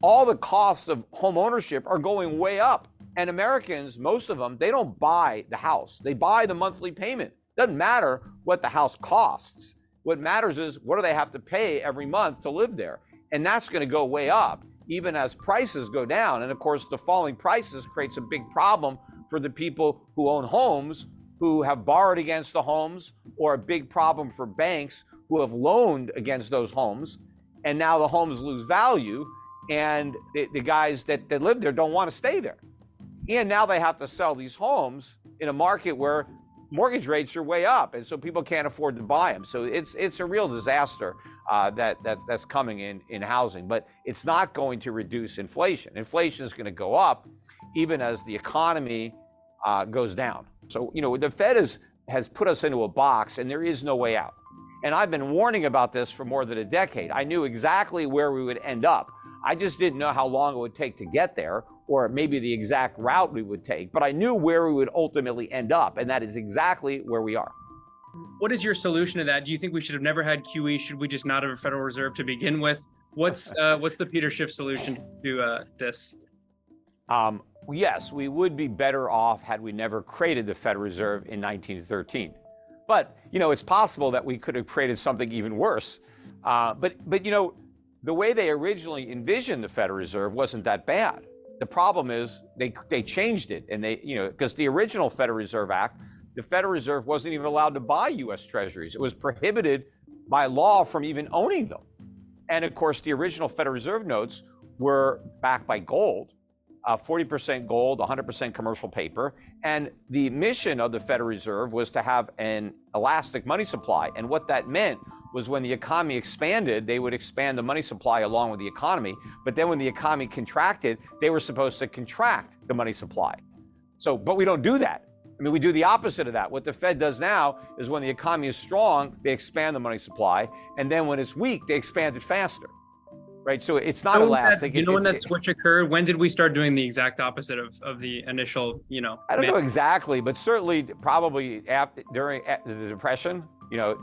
all the costs of home ownership are going way up. And Americans, most of them, they don't buy the house. They buy the monthly payment. Doesn't matter what the house costs. What matters is what do they have to pay every month to live there? And that's going to go way up, even as prices go down. And of course, the falling prices creates a big problem for the people who own homes, who have borrowed against the homes, or a big problem for banks who have loaned against those homes. And now the homes lose value, and the guys that live there don't want to stay there. And now they have to sell these homes in a market where mortgage rates are way up, and so people can't afford to buy them. So it's a real disaster that's coming in housing, but it's not going to reduce inflation. Inflation is going to go up even as the economy goes down. So, the Fed has put us into a box, and there is no way out. And I've been warning about this for more than a decade. I knew exactly where we would end up. I just didn't know how long it would take to get there, or maybe the exact route we would take, but I knew where we would ultimately end up, and that is exactly where we are. What is your solution to that? Do you think we should have never had QE? Should we just not have a Federal Reserve to begin with? What's the Peter Schiff solution to this? Yes, we would be better off had we never created the Federal Reserve in 1913. But, it's possible that we could have created something even worse. But the way they originally envisioned the Federal Reserve wasn't that bad. The problem is they changed it, and because the original Federal Reserve Act, the Federal Reserve wasn't even allowed to buy U.S. Treasuries. It was prohibited by law from even owning them. And of course, the original Federal Reserve notes were backed by gold, 40% gold, 100% commercial paper. And the mission of the Federal Reserve was to have an elastic money supply. And what that meant was when the economy expanded, they would expand the money supply along with the economy. But then when the economy contracted, they were supposed to contract the money supply. But we don't do that. We do the opposite of that. What the Fed does now is when the economy is strong, they expand the money supply. And then when it's weak, they expand it faster. Right? So it's not elastic. When that switch occurred, when did we start doing the exact opposite of the initial, I don't know exactly, but certainly probably during the Depression,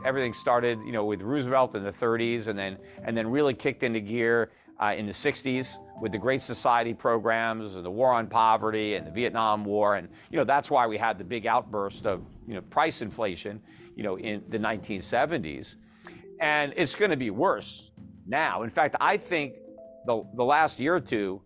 everything started, with Roosevelt in the 30s, and then really kicked into gear in the 60s with the Great Society programs and the War on Poverty and the Vietnam War. And, that's why we had the big outburst of, price inflation, in the 1970s. And it's going to be worse now. In fact, I think the last year or two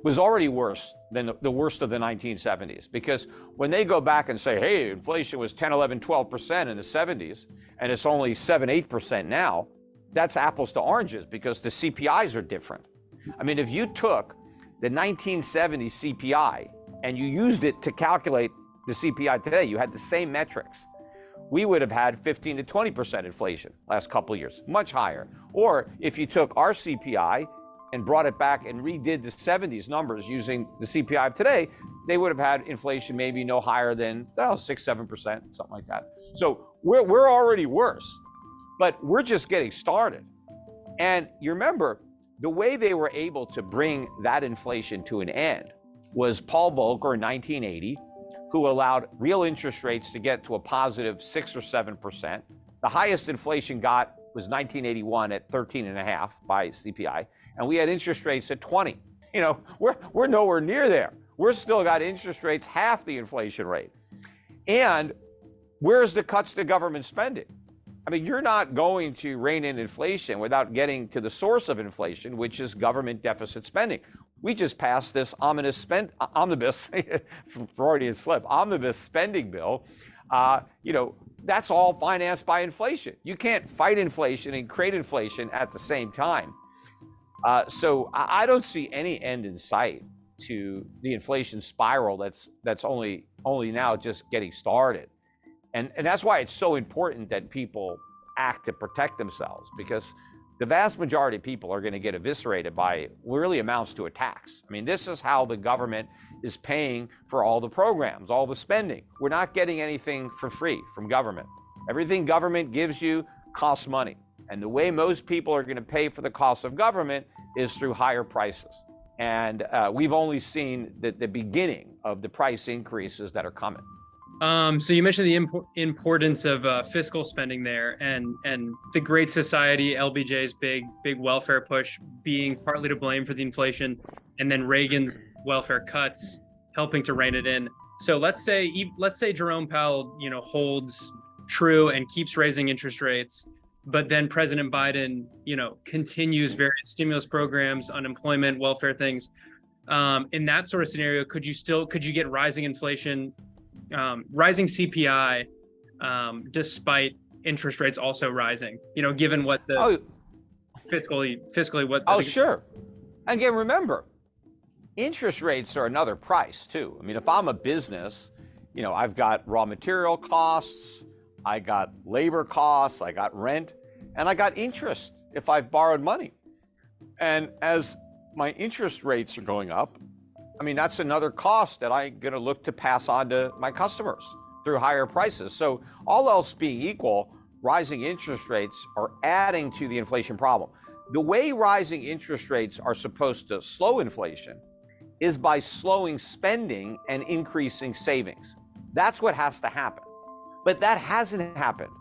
was already worse than the worst of the 1970s, because when they go back and say, hey, inflation was 10, 11, 12% in the 70s, and it's only 7, 8% now, that's apples to oranges, because the CPIs are different. If you took the 1970 CPI and you used it to calculate the CPI today, you had the same metrics, we would have had 15 to 20% inflation last couple of years, much higher. Or if you took our CPI and brought it back and redid the 70s numbers using the CPI of today, they would have had inflation maybe no higher than 6, 7%, something like that. So we're already worse, but we're just getting started. And you remember, the way they were able to bring that inflation to an end was Paul Volcker in 1980, who allowed real interest rates to get to a positive 6 or 7%. The highest inflation got was 1981 at 13.5 by CPI, and we had interest rates at 20. We're nowhere near there. We're still got interest rates half the inflation rate. And where's the cuts to government spending? You're not going to rein in inflation without getting to the source of inflation, which is government deficit spending. We just passed this omnibus Freudian slip, omnibus spending bill. That's all financed by inflation. You can't fight inflation and create inflation at the same time. So I don't see any end in sight to the inflation spiral that's only now just getting started. And that's why it's so important that people act to protect themselves, because the vast majority of people are going to get eviscerated by what really amounts to a tax. This is how the government is paying for all the programs, all the spending. We're not getting anything for free from government. Everything government gives you costs money. And the way most people are going to pay for the cost of government is through higher prices. And we've only seen the beginning of the price increases that are coming. So you mentioned the importance of fiscal spending there, and the Great Society, LBJ's big welfare push being partly to blame for the inflation, and then Reagan's welfare cuts helping to rein it in. So let's say Jerome Powell, holds true and keeps raising interest rates, but then President Biden, continues various stimulus programs, unemployment, welfare things. In that sort of scenario, could you get rising inflation, rising CPI, despite interest rates also rising, given what the fiscally what. Sure. Again, remember, interest rates are another price too. I mean, if I'm a business, I've got raw material costs, I got labor costs, I got rent, and I got interest if I've borrowed money. And as my interest rates are going up, I mean, that's another cost that I'm going to look to pass on to my customers through higher prices. So all else being equal, rising interest rates are adding to the inflation problem. The way rising interest rates are supposed to slow inflation is by slowing spending and increasing savings. That's what has to happen. But that hasn't happened.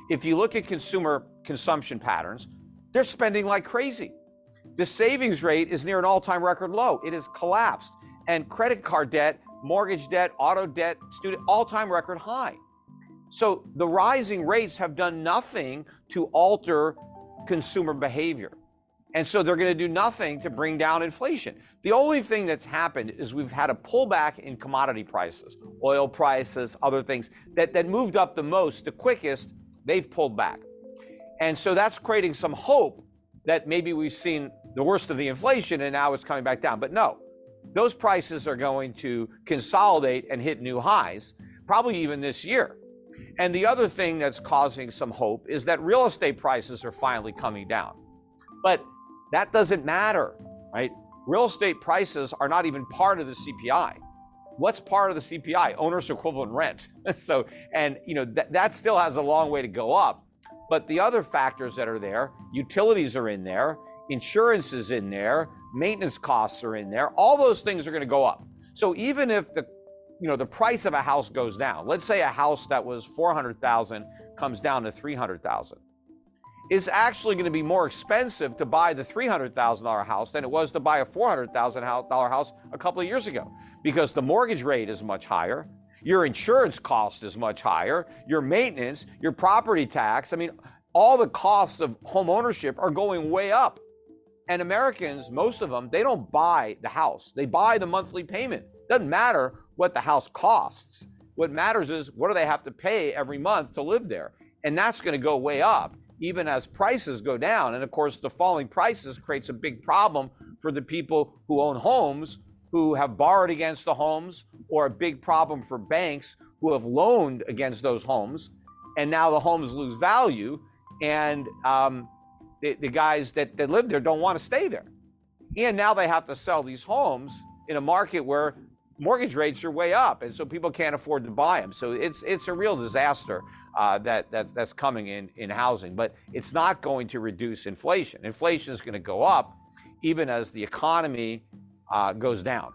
If you look at consumer consumption patterns, they're spending like crazy. The savings rate is near an all-time record low. It has collapsed. And credit card debt, mortgage debt, auto debt, student, all-time record high. So the rising rates have done nothing to alter consumer behavior. And so they're going to do nothing to bring down inflation. The only thing that's happened is we've had a pullback in commodity prices, oil prices, other things that moved up the most, the quickest, they've pulled back. And so that's creating some hope that maybe we've seen the worst of the inflation and now it's coming back down. But no, those prices are going to consolidate and hit new highs, probably even this year. And the other thing that's causing some hope is that real estate prices are finally coming down. But that doesn't matter, right? Real estate prices are not even part of the CPI. What's part of the CPI? Owner's equivalent rent. So, and that still has a long way to go up. But the other factors that are there, utilities are in there, insurance is in there, maintenance costs are in there. All those things are going to go up. So even if the price of a house goes down, let's say a house that was $400,000 comes down to $300,000. It's actually going to be more expensive to buy the $300,000 house than it was to buy a $400,000 house a couple of years ago, because the mortgage rate is much higher, your insurance cost is much higher, your maintenance, your property tax. I mean, all the costs of home ownership are going way up. And Americans, most of them, they don't buy the house. They buy the monthly payment. Doesn't matter what the house costs. What matters is what do they have to pay every month to live there? And that's going to go way up, even as prices go down. And of course, the falling prices creates a big problem for the people who own homes, who have borrowed against the homes, or a big problem for banks who have loaned against those homes. And now the homes lose value. And the guys that live there don't want to stay there. And now they have to sell these homes in a market where mortgage rates are way up. And so people can't afford to buy them. So it's a real disaster that's coming in housing, but it's not going to reduce inflation. Inflation is going to go up even as the economy goes down.